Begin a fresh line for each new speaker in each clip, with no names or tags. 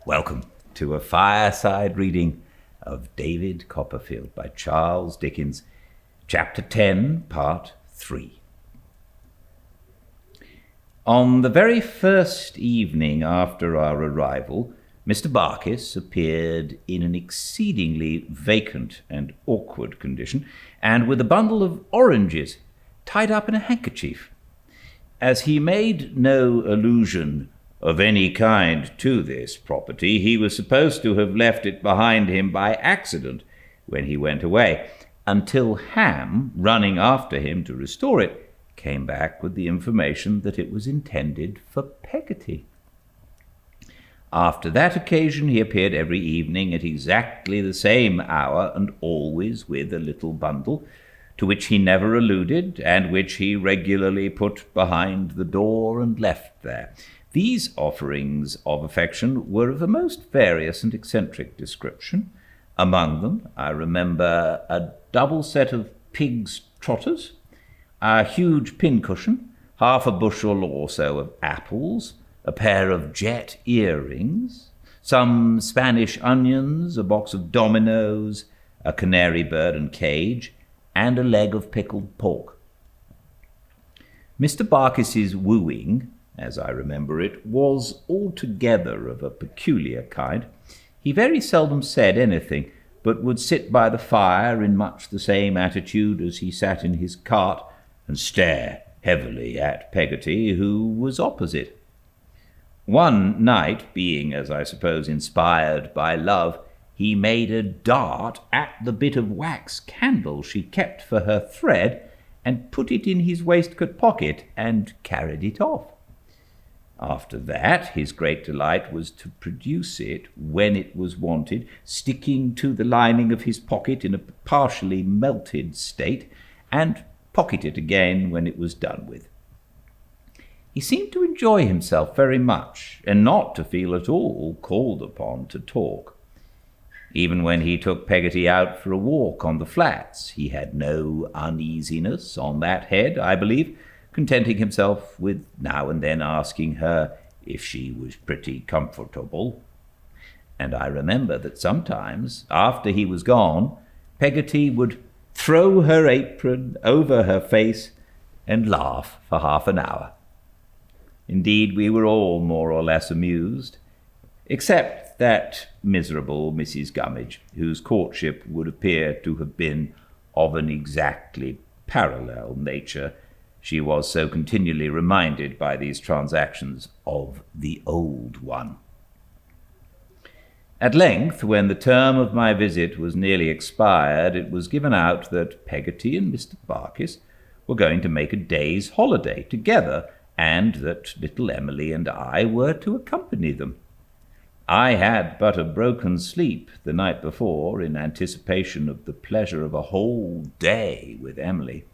Welcome to a fireside reading of David Copperfield by Charles Dickens, Chapter 10, Part 3. On the very first evening after our arrival, Mr. Barkis appeared in an exceedingly vacant and awkward condition, and with a bundle of oranges tied up in a handkerchief. As he made no allusion of any kind to this property, he was supposed to have left it behind him by accident when he went away, until Ham, running after him to restore it, came back with the information that it was intended for Peggotty. After that occasion he appeared every evening at exactly the same hour, and always with a little bundle, to which he never alluded, and which he regularly put behind the door and left there. These offerings of affection were of a most various and eccentric description. Among them I remember a double set of pig's trotters, a huge pincushion, half a bushel or so of apples, a pair of jet earrings, some Spanish onions, a box of dominoes, a canary bird and cage, and a leg of pickled pork. Mr. Barkis's wooing, as I remember it, was altogether of a peculiar kind. He very seldom said anything, but would sit by the fire in much the same attitude as he sat in his cart, and stare heavily at Peggotty, who was opposite. One night, being, as I suppose, inspired by love, he made a dart at the bit of wax candle she kept for her thread, and put it in his waistcoat pocket, and carried it off. After that, his great delight was to produce it when it was wanted, sticking to the lining of his pocket in a partially melted state, and pocket it again when it was done with. He seemed to enjoy himself very much, and not to feel at all called upon to talk. Even when he took Peggotty out for a walk on the flats, he had no uneasiness on that head, I believe, contenting himself with now and then asking her if she was pretty comfortable. And I remember that sometimes, after he was gone, Peggotty would throw her apron over her face and laugh for half an hour. Indeed, we were all more or less amused, except that miserable Mrs. Gummidge, whose courtship would appear to have been of an exactly parallel nature. She was so continually reminded by these transactions of the old one. At length, when the term of my visit was nearly expired, it was given out that Peggotty and Mr. Barkis were going to make a day's holiday together, and that little Emily and I were to accompany them. I had but a broken sleep the night before, in anticipation of the pleasure of a whole day with Emily.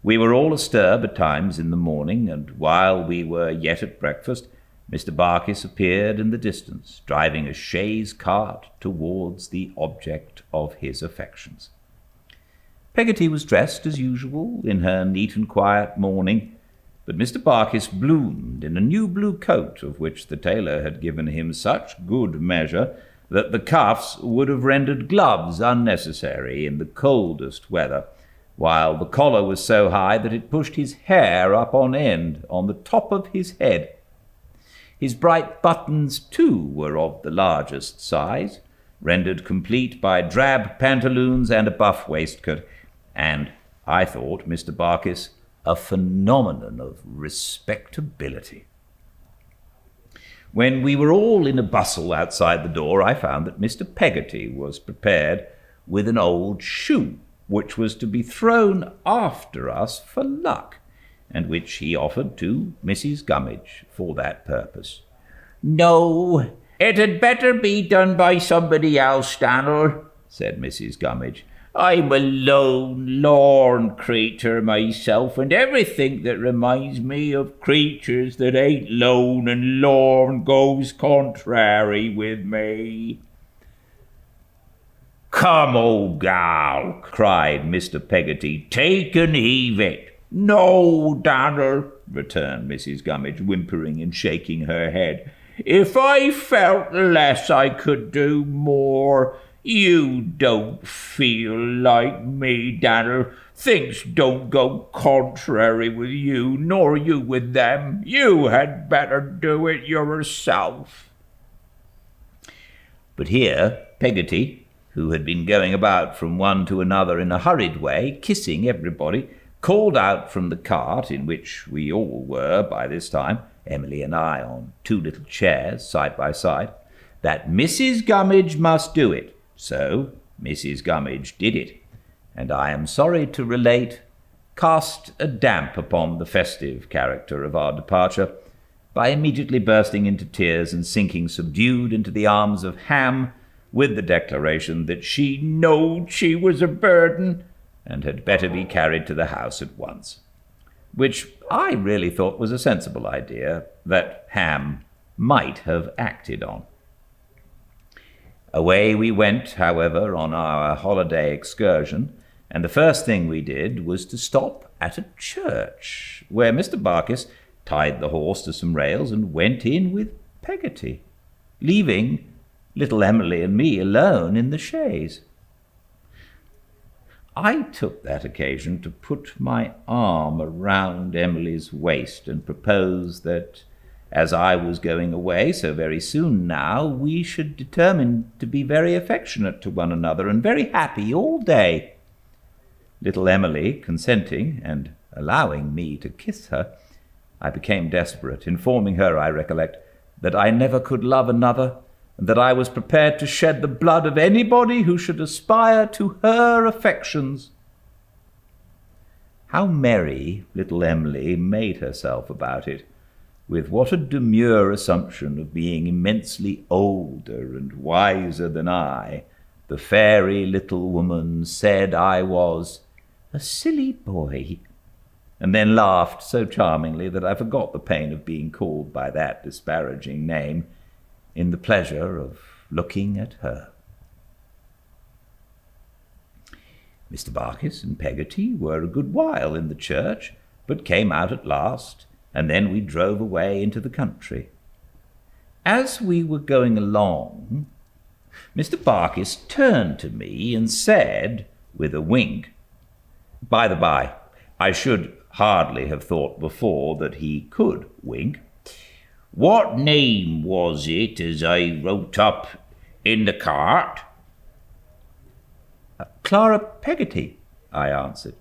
We were all astir betimes in the morning, and while we were yet at breakfast, Mr. Barkis appeared in the distance, driving a chaise cart towards the object of his affections. Peggotty was dressed as usual in her neat and quiet mourning, but Mr. Barkis bloomed in a new blue coat, of which the tailor had given him such good measure that the cuffs would have rendered gloves unnecessary in the coldest weather, while the collar was so high that it pushed his hair up on end on the top of his head. His bright buttons, too, were of the largest size, rendered complete by drab pantaloons and a buff waistcoat, and I thought Mr. Barkis a phenomenon of respectability. When we were all in a bustle outside the door, I found that Mr. Peggotty was prepared with an old shoe, which was to be thrown after us for luck, and which he offered to Mrs. Gummidge for that purpose. "No, it had better be done by somebody else, Dan'l," said Mrs. Gummidge. "I'm a lone, lorn creature myself, and everything that reminds me of creatures that ain't lone and lorn goes contrary with me." "Come, old gal," cried Mr. Peggotty, "take and heave it." "No, Dan'l," returned Mrs. Gummidge, whimpering and shaking her head.
If I felt less I could do more. You don't feel like me, Daniel. Things don't go contrary with you, nor you with them. You had better do it yourself.
But here Peggotty, who had been going about from one to another in a hurried way, kissing everybody, called out from the cart, in which we all were by this time, Emily and I on two little chairs side by side, that Mrs. Gummidge must do it. So Mrs. Gummidge did it, and I am sorry to relate, cast a damp upon the festive character of our departure by immediately bursting into tears and sinking subdued into the arms of Ham with the declaration that she knowed she was a burden and had better be carried to the house at once, which I really thought was a sensible idea that Ham might have acted on. Away we went, however, on our holiday excursion, and the first thing we did was to stop at a church, where Mr. Barkis tied the horse to some rails and went in with Peggotty, leaving little Emily and me alone in the chaise. I took that occasion to put my arm around Emily's waist and propose that, as I was going away so very soon now, we should determine to be very affectionate to one another and very happy all day. Little Emily consenting and allowing me to kiss her, I became desperate, informing her, I recollect, that I never could love another, and that I was prepared to shed the blood of anybody who should aspire to her affections. How merry little Emily made herself about it, with what a demure assumption of being immensely older and wiser than I, the fairy little woman said I was a silly boy, and then laughed so charmingly that I forgot the pain of being called by that disparaging name in the pleasure of looking at her. Mr. Barkis and Peggotty were a good while in the church, but came out at last, and then we drove away into the country. As we were going along, Mr. Barkis turned to me and said, with a wink, by the by, I should hardly have thought before that he could wink, "What name was it as I wrote up in the cart?" "Clara Peggotty," I answered.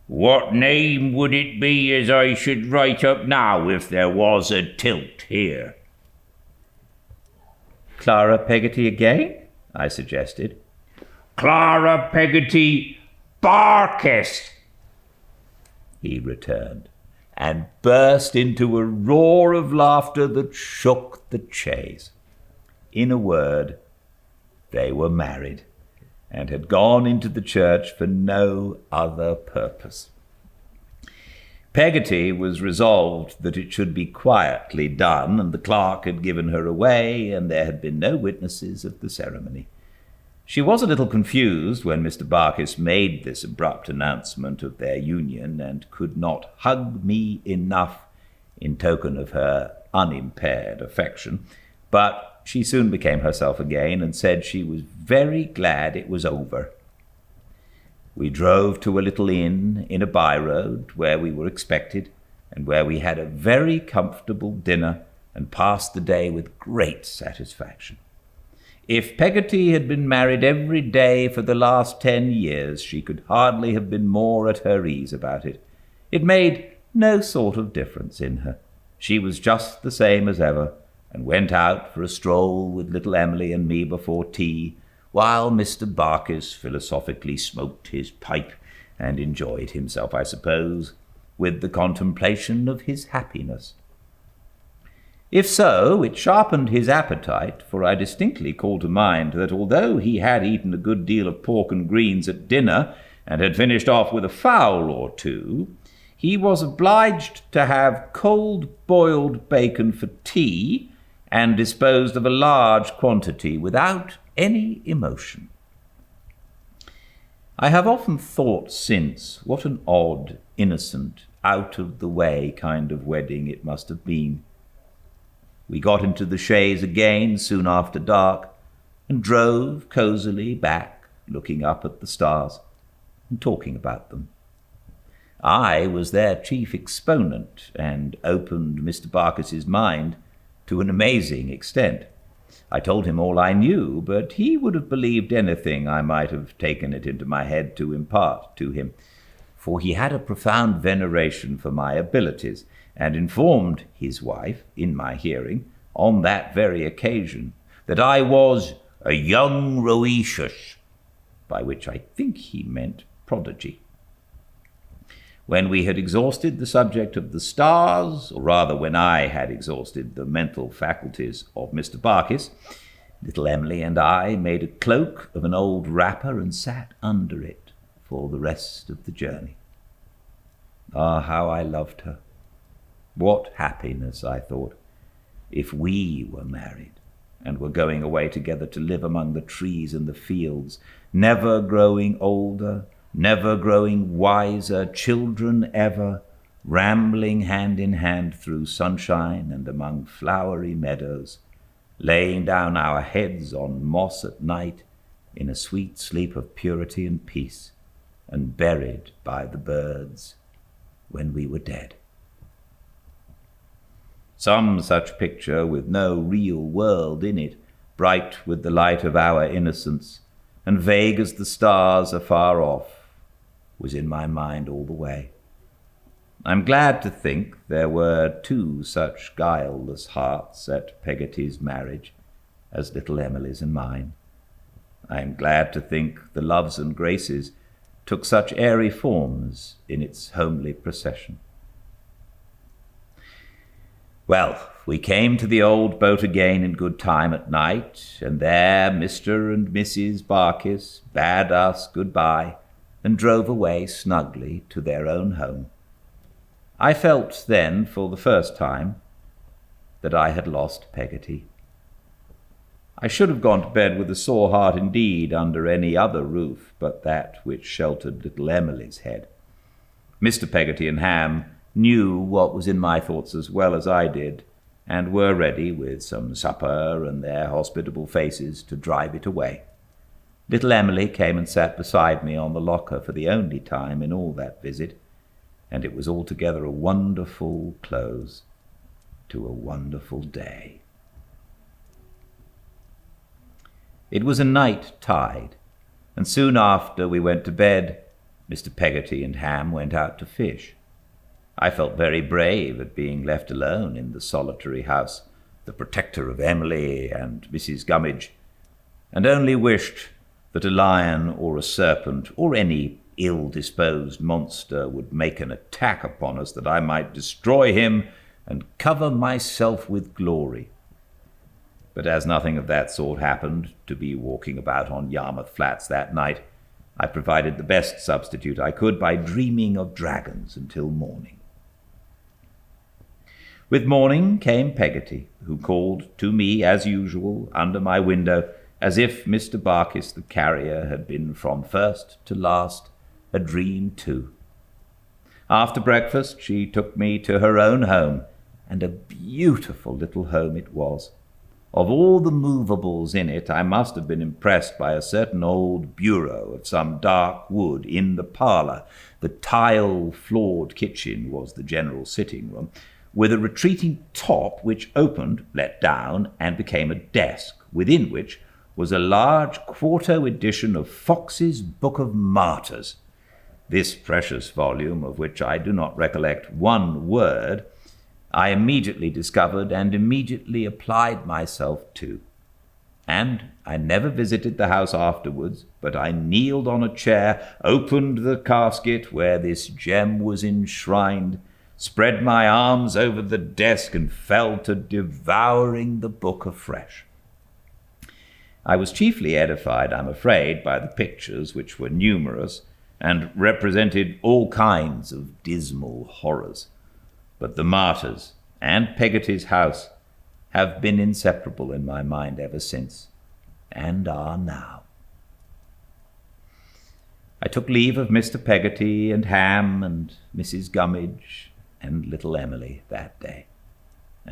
"What name would it be as I should write up now if there was a tilt here?"
"Clara Peggotty again?" I suggested.
"Clara Peggotty Barkis," he returned, and burst into a roar of laughter that shook the chaise. In a word, they were married, and had gone into the church for no other purpose. Peggotty was resolved that it should be quietly done, and the clerk had given her away, and there had been no witnesses of the ceremony. She was a little confused when Mr. Barkis made this abrupt announcement of their union, and could not hug me enough in token of her unimpaired affection, but she soon became herself again and said she was very glad it was over. We drove to a little inn in a by-road where we were expected, and where we had a very comfortable dinner and passed the day with great satisfaction. If Peggotty had been married every day for the last 10 years, she could hardly have been more at her ease about it. It made no sort of difference in her. She was just the same as ever, and went out for a stroll with little Emily and me before tea, while Mr. Barkis philosophically smoked his pipe and enjoyed himself, I suppose, with the contemplation of his happiness. If so, it sharpened his appetite, for I distinctly call to mind that although he had eaten a good deal of pork and greens at dinner, and had finished off with a fowl or two, he was obliged to have cold boiled bacon for tea, and disposed of a large quantity without any emotion. I have often thought since what an odd, innocent, out-of-the-way kind of wedding it must have been. We got into the chaise again soon after dark, and drove cosily back, looking up at the stars and talking about them. I was their chief exponent, and opened Mr. Barkis's mind to an amazing extent. I told him all I knew, but he would have believed anything I might have taken it into my head to impart to him, for he had a profound veneration for my abilities, and informed his wife, in my hearing, on that very occasion, that I was a young Roetius, by which I think he meant prodigy. When we had exhausted the subject of the stars, or rather when I had exhausted the mental faculties of Mr. Barkis, little Emily and I made a cloak of an old wrapper and sat under it for the rest of the journey. Ah, how I loved her! What happiness, I thought, if we were married and were going away together to live among the trees and the fields, never growing older, never growing wiser, children ever, rambling hand in hand through sunshine and among flowery meadows, laying down our heads on moss at night in a sweet sleep of purity and peace, and buried by the birds when we were dead. Some such picture, with no real world in it, bright with the light of our innocence, and vague as the stars afar off, was in my mind all the way. I'm glad to think there were two such guileless hearts at Peggotty's marriage as little Emily's and mine. I am glad to think the Loves and Graces took such airy forms in its homely procession. Well, we came to the old boat again in good time at night, and there Mr. and Mrs. Barkis bade us good-bye and drove away snugly to their own home. I felt then, for the first time, that I had lost Peggotty. I should have gone to bed with a sore heart indeed under any other roof but that which sheltered little Emily's head. Mr. Peggotty and Ham knew what was in my thoughts as well as I did, and were ready, with some supper and their hospitable faces, to drive it away. Little Emily came and sat beside me on the locker for the only time in all that visit, and it was altogether a wonderful close to a wonderful day. It was a night tide, and soon after we went to bed, Mr. Peggotty and Ham went out to fish. I felt very brave at being left alone in the solitary house, the protector of Emily and Mrs. Gummidge, and only wished that a lion or a serpent or any ill-disposed monster would make an attack upon us, that I might destroy him and cover myself with glory. But as nothing of that sort happened to be walking about on Yarmouth Flats that night, I provided the best substitute I could by dreaming of dragons until morning. With morning came Peggotty, who called to me as usual under my window, as if Mr. Barkis the carrier had been from first to last a dream too. After breakfast she took me to her own home, and a beautiful little home it was. Of all the movables in it, I must have been impressed by a certain old bureau of some dark wood in the parlour. The tile-floored kitchen was the general sitting-room, with a retreating top which opened, let down, and became a desk, within which was a large quarto edition of Fox's Book of Martyrs. This precious volume, of which I do not recollect one word, I immediately discovered and immediately applied myself to. And I never visited the house afterwards, but I kneeled on a chair, opened the casket where this gem was enshrined, spread my arms over the desk, and fell to devouring the book afresh. I was chiefly edified, I'm afraid, by the pictures, which were numerous, and represented all kinds of dismal horrors. But the martyrs and Peggotty's house have been inseparable in my mind ever since, and are now. I took leave of Mr. Peggotty and Ham and Mrs. Gummidge and little Emily that day,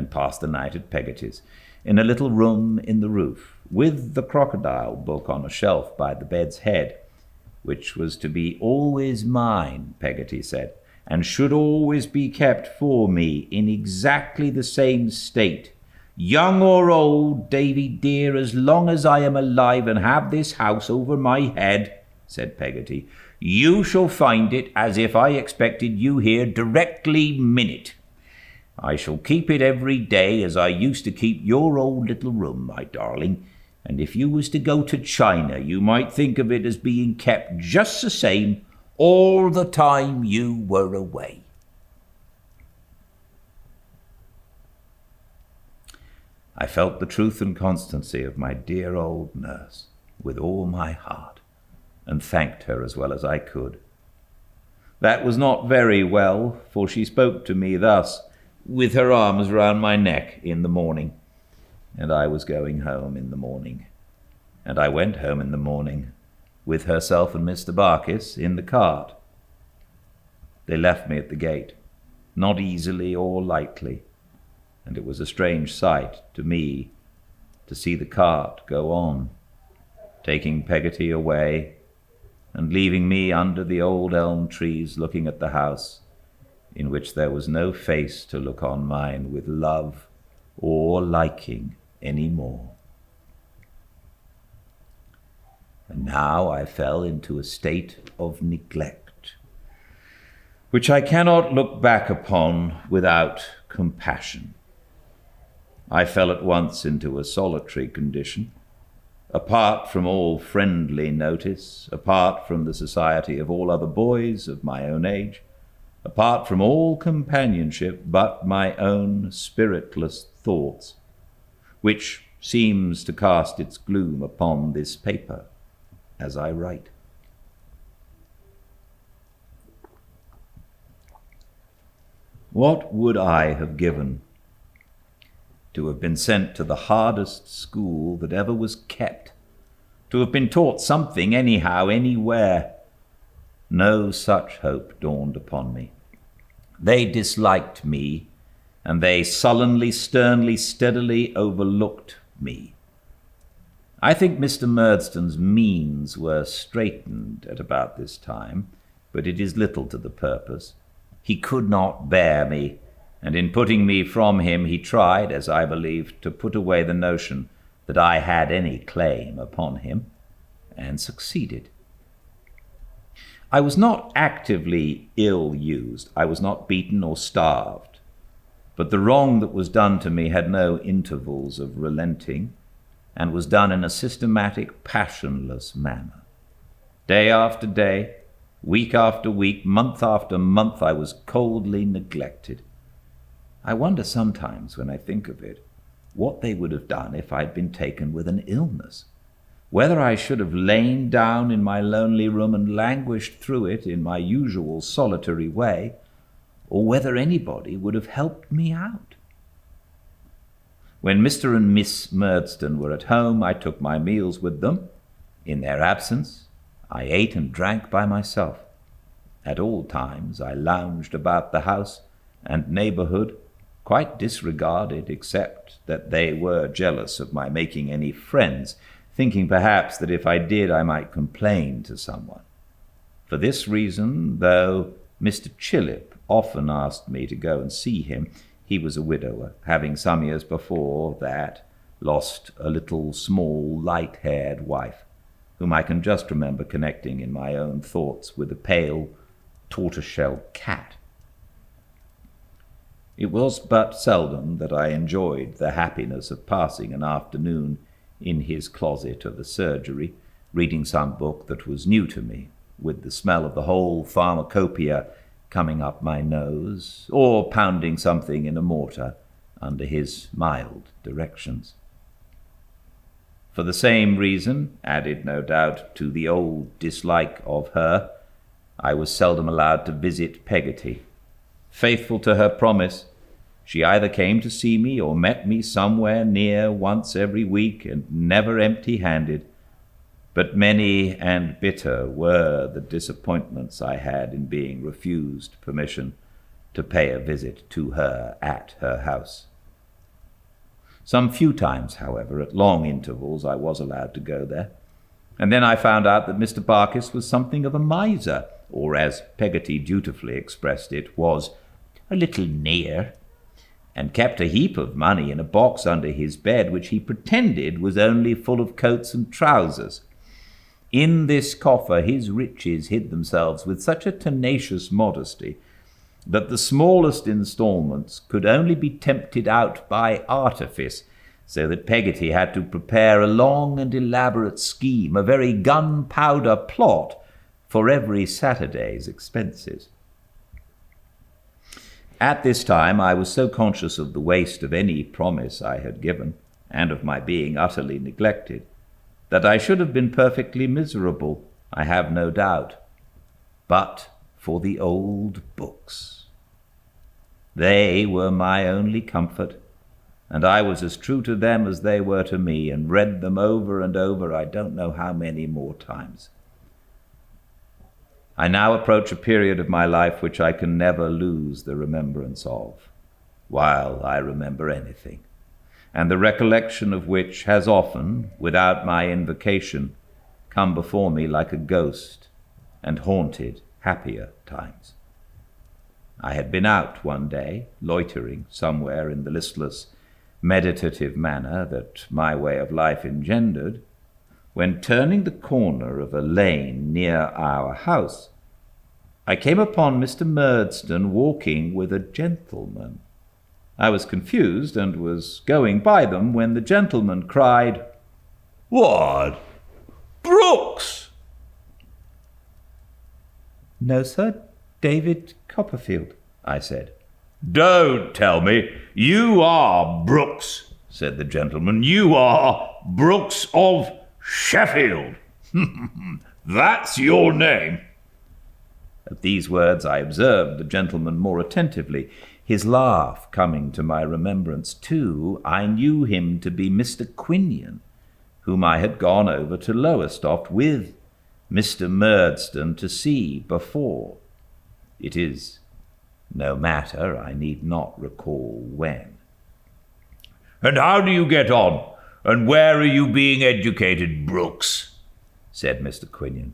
and passed the night at Peggotty's, in a little room in the roof, with the crocodile book on a shelf by the bed's head, which was to be always mine, Peggotty said, and should always be kept for me in exactly the same state, young or old, Davy dear, as long as I am alive and have this house over my head, said Peggotty. You shall find it as if I expected you here directly minute. I shall keep it every day as I used to keep your old little room, my darling, and if you was to go to China, you might think of it as being kept just the same all the time you were away. I felt the truth and constancy of my dear old nurse with all my heart, and thanked her as well as I could. That was not very well, for she spoke to me thus, with her arms round my neck in the morning, and I was going home in the morning, and I went home in the morning, with herself and Mr. Barkis in the cart. They left me at the gate, not easily or lightly, and it was a strange sight to me to see the cart go on, taking Peggotty away, and leaving me under the old elm trees looking at the house, in which there was no face to look on mine with love or liking any more. And now I fell into a state of neglect, which I cannot look back upon without compassion. I fell at once into a solitary condition, apart from all friendly notice, apart from the society of all other boys of my own age, apart from all companionship but my own spiritless thoughts, which seems to cast its gloom upon this paper as I write. What would I have given to have been sent to the hardest school that ever was kept, to have been taught something anyhow, anywhere? No such hope dawned upon me. They disliked me, and they sullenly, sternly, steadily overlooked me. I think Mr. Murdstone's means were straitened at about this time, but it is little to the purpose. He could not bear me, and in putting me from him he tried, as I believe, to put away the notion that I had any claim upon him, and succeeded. I was not actively ill-used. I was not beaten or starved. But the wrong that was done to me had no intervals of relenting, and was done in a systematic, passionless manner. Day after day, week after week, month after month, I was coldly neglected. I wonder sometimes, when I think of it, what they would have done if I'd been taken with an illness. Whether I should have lain down in my lonely room and languished through it in my usual solitary way, or whether anybody would have helped me out. When Mr. and Miss Murdstone were at home, I took my meals with them. In their absence, I ate and drank by myself. At all times I lounged about the house and neighborhood, quite disregarded, except that they were jealous of my making any friends, thinking perhaps that if I did I might complain to someone. For this reason, though Mr. Chillip often asked me to go and see him, he was a widower, having some years before that lost a little, small, light-haired wife, whom I can just remember connecting in my own thoughts with a pale, tortoiseshell cat. It was but seldom that I enjoyed the happiness of passing an afternoon in his closet of the surgery, reading some book that was new to me, with the smell of the whole pharmacopoeia coming up my nose, or pounding something in a mortar under his mild directions. For the same reason, added no doubt to the old dislike of her, I was seldom allowed to visit Peggotty. Faithful to her promise, she either came to see me or met me somewhere near once every week, and never empty-handed. But many and bitter were the disappointments I had in being refused permission to pay a visit to her at her house.
Some few times, however, at long intervals, I was allowed to go there. And then I found out that Mr. Barkis was something of a miser, or as Peggotty dutifully expressed it, was a little near, and kept a heap of money in a box under his bed, which he pretended was only full of coats and trousers. In this coffer his riches hid themselves with such a tenacious modesty that the smallest instalments could only be tempted out by artifice, so that Peggotty had to prepare a long and elaborate scheme, a very gunpowder plot, for every Saturday's expenses. At this time I was so conscious of the waste of any promise I had given, and of my being utterly neglected, that I should have been perfectly miserable, I have no doubt, but for the old books. They were my only comfort, and I was as true to them as they were to me, and read them over and over I don't know how many more times. I now approach a period of my life which I can never lose the remembrance of, while I remember anything, and the recollection of which has often, without my invocation, come before me like a ghost, and haunted happier times. I had been out one day, loitering somewhere in the listless, meditative manner that my way of life engendered, when turning the corner of a lane near our house, I came upon Mr. Murdstone walking with a gentleman. I was confused, and was going by them, when the gentleman cried, "What, Brooks?" "No, sir, David Copperfield," I said. "Don't tell me you are Brooks," said the gentleman. "You are Brooks of Sheffield. That's your name." At these words I observed the gentleman more attentively. His laugh coming to my remembrance too, I knew him to be Mr. Quinion, whom I had gone over to Lowestoft with Mr. Murdstone to see before. It is no matter, I need not recall when. "And how do you get on? And where are you being educated, Brooks?" said Mr. Quinion.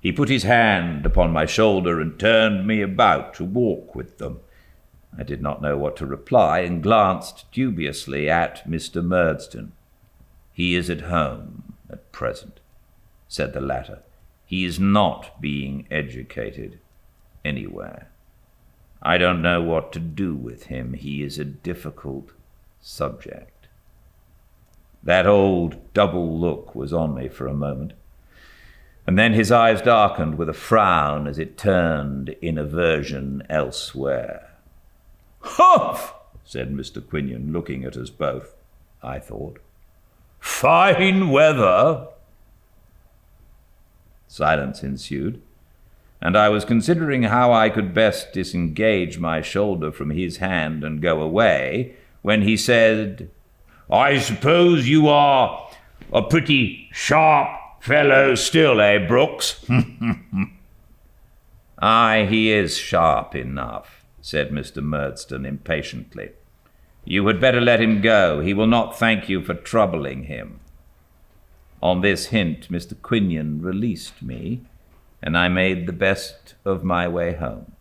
He put his hand upon my shoulder and turned me about to walk with them. I did not know what to reply, and glanced dubiously at Mr. Murdstone. "He is at home at present," said the latter. "He is not being educated anywhere. I don't know what to do with him. He is a difficult subject." That old double look was on me for a moment, and then his eyes darkened with a frown as it turned in aversion elsewhere. "Humph!" said Mr. Quinion, looking at us both, I thought. "Fine weather." Silence ensued, and I was considering how I could best disengage my shoulder from his hand and go away, when he said, "I suppose you are a pretty sharp fellow still, eh, Brooks?" "Aye, he is sharp enough," said Mr. Murdstone impatiently. "You had better let him go. He will not thank you for troubling him." On this hint, Mr. Quinion released me, and I made the best of my way home.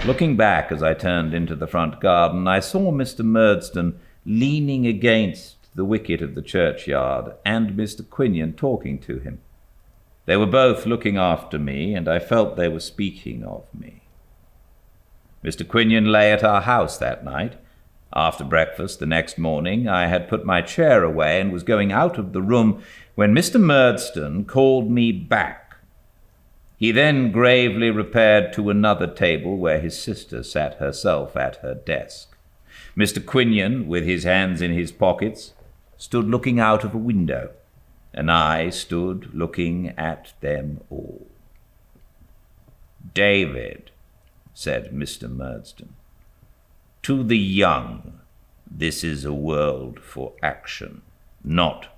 Looking back as I turned into the front garden, I saw Mr. Murdstone leaning against the wicket of the churchyard, and Mr. Quinion talking to him. They were both looking after me, and I felt they were speaking of me. Mr. Quinion lay at our house that night. After breakfast the next morning I had put my chair away and was going out of the room when Mr. Murdstone called me back. He then gravely repaired to another table where his sister sat herself at her desk. Mr. Quinion, with his hands in his pockets, stood looking out of a window, and I stood looking at them all. "David," said Mr. Murdstone, "to the young, this is a world for action, not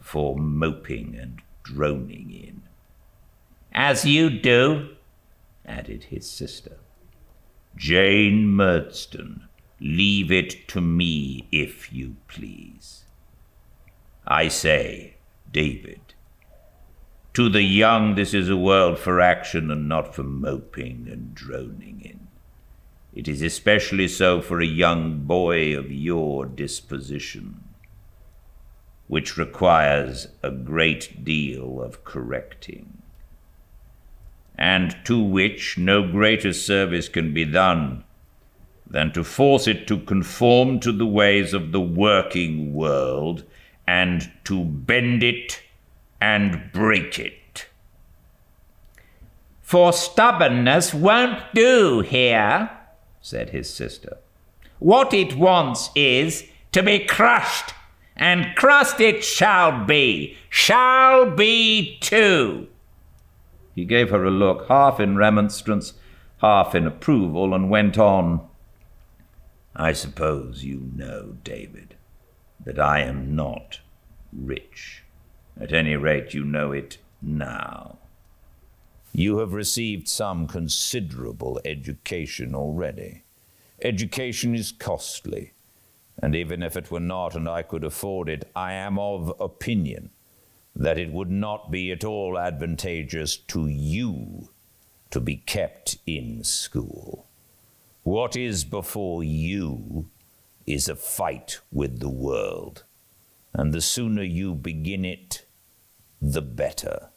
for moping and droning in." "As you do," added his sister. "Jane Murdstone,
Leave it to me, if you please. I say, David, to the young this is a world for action and not for moping and droning in. It is especially so for a young boy of your disposition, which requires a great deal of correcting, and to which no greater service can be done than to force it to conform to the ways of the working world and to bend it and break it.
For stubbornness won't do here, said his sister. What it wants is to be crushed, and crushed it shall be too.
He gave her a look, half in remonstrance, half in approval, and went on. I suppose you know, David, that I am not rich. At any rate, you know it now. You have received some considerable education already. Education is costly, and even if it were not and I could afford it, I am of opinion that it would not be at all advantageous to you to be kept in school. What is before you is a fight with the world, and the sooner you begin it, the better.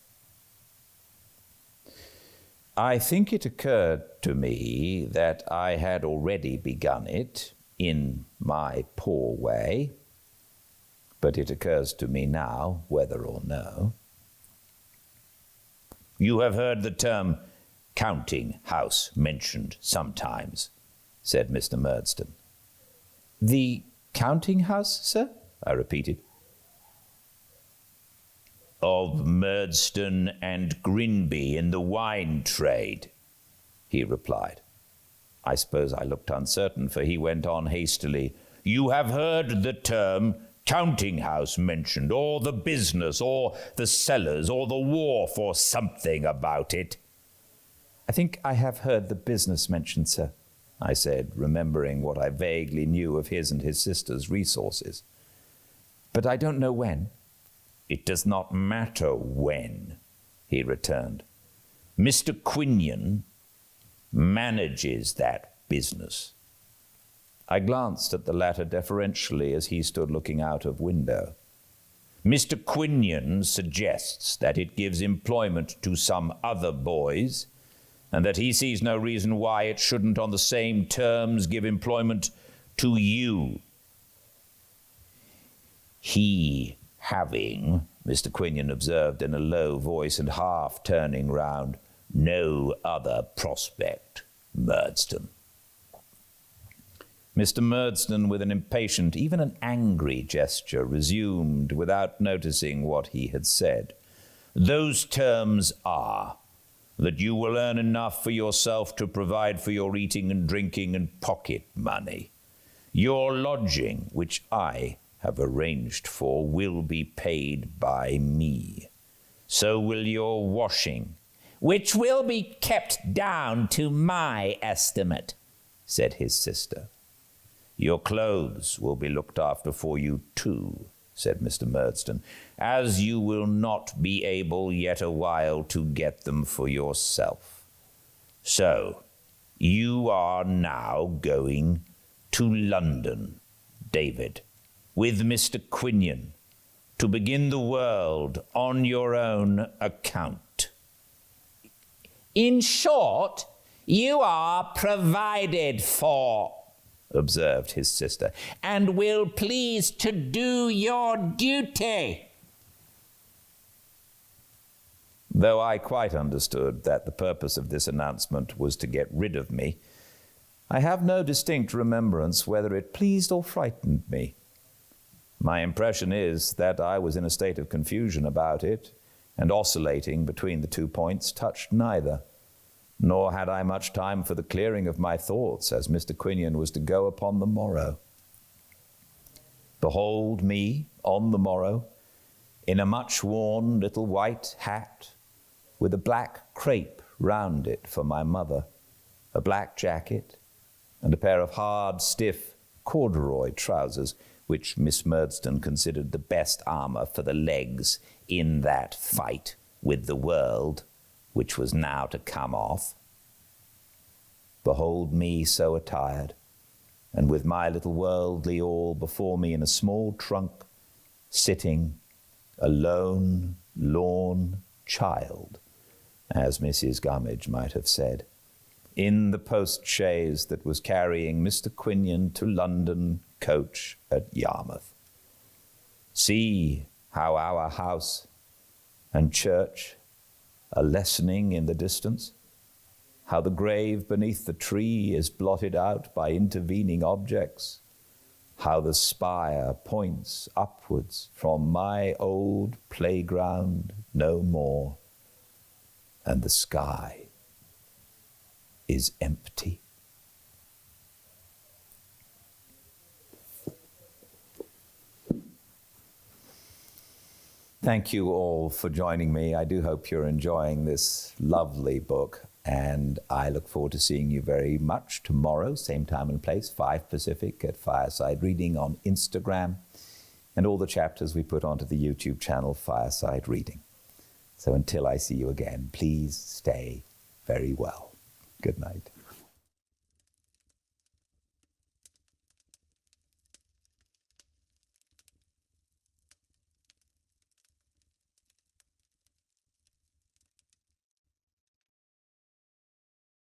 I think it occurred to me that I had already begun it in my poor way, but it occurs to me now, whether or no. You have heard the term counting house mentioned sometimes, said Mr. Murdstone. The counting house, sir? I repeated. Of Murdstone and Grinby in the wine trade, he replied. I suppose I looked uncertain, for he went on hastily. You have heard the term counting house mentioned, or the business, or the cellars, or the wharf, or something about it. I think I have heard the business mentioned, sir, I said, remembering what I vaguely knew of his and his sister's resources. But I don't know when. It does not matter when, he returned. Mr. Quinion manages that business. I glanced at the latter deferentially as he stood looking out of window. Mr. Quinion suggests that it gives employment to some other boys, and that he sees no reason why it shouldn't on the same terms give employment to you. He having, Mr. Quinion observed in a low voice and half turning round, no other prospect, Murdstone. Mr. Murdstone, with an impatient, even an angry gesture, resumed without noticing what he had said. Those terms are that you will earn enough for yourself to provide for your eating and drinking and pocket money. Your lodging, which I have arranged for, will be paid by me. So will your washing, which will be kept down to my estimate, said his sister. Your clothes will be looked after for you too, said Mr. Murdstone, as you will not be able yet a while to get them for yourself. So, you are now going to London, David, with Mr. Quinion, to begin the world on your own account. In short, you are provided for, observed his sister, and will please to do your duty. Though I quite understood that the purpose of this announcement was to get rid of me, I have no distinct remembrance whether it pleased or frightened me. My impression is that I was in a state of confusion about it, and oscillating between the 2 points touched neither. Nor had I much time for the clearing of my thoughts, as Mr. Quinion was to go upon the morrow. Behold me on the morrow, in a much-worn little white hat, with a black crape round it for my mother, a black jacket, and a pair of hard, stiff, corduroy trousers, which Miss Murdstone considered the best armour for the legs in that fight with the world, which was now to come off. Behold me so attired, and with my little worldly all before me in a small trunk, sitting, a lone, lorn child, as Mrs. Gummidge might have said, in the post-chaise that was carrying Mr. Quinion to London coach at Yarmouth. See how our house and church are lessening in the distance, how the grave beneath the tree is blotted out by intervening objects, how the spire points upwards from my old playground no more, and the sky is empty. Thank you all for joining me. I do hope you're enjoying this lovely book, and I look forward to seeing you very much tomorrow, same time and place, 5 Pacific at Fireside Reading on Instagram, and all the chapters we put onto the YouTube channel Fireside Reading. So until I see you again, please stay very well. Good night.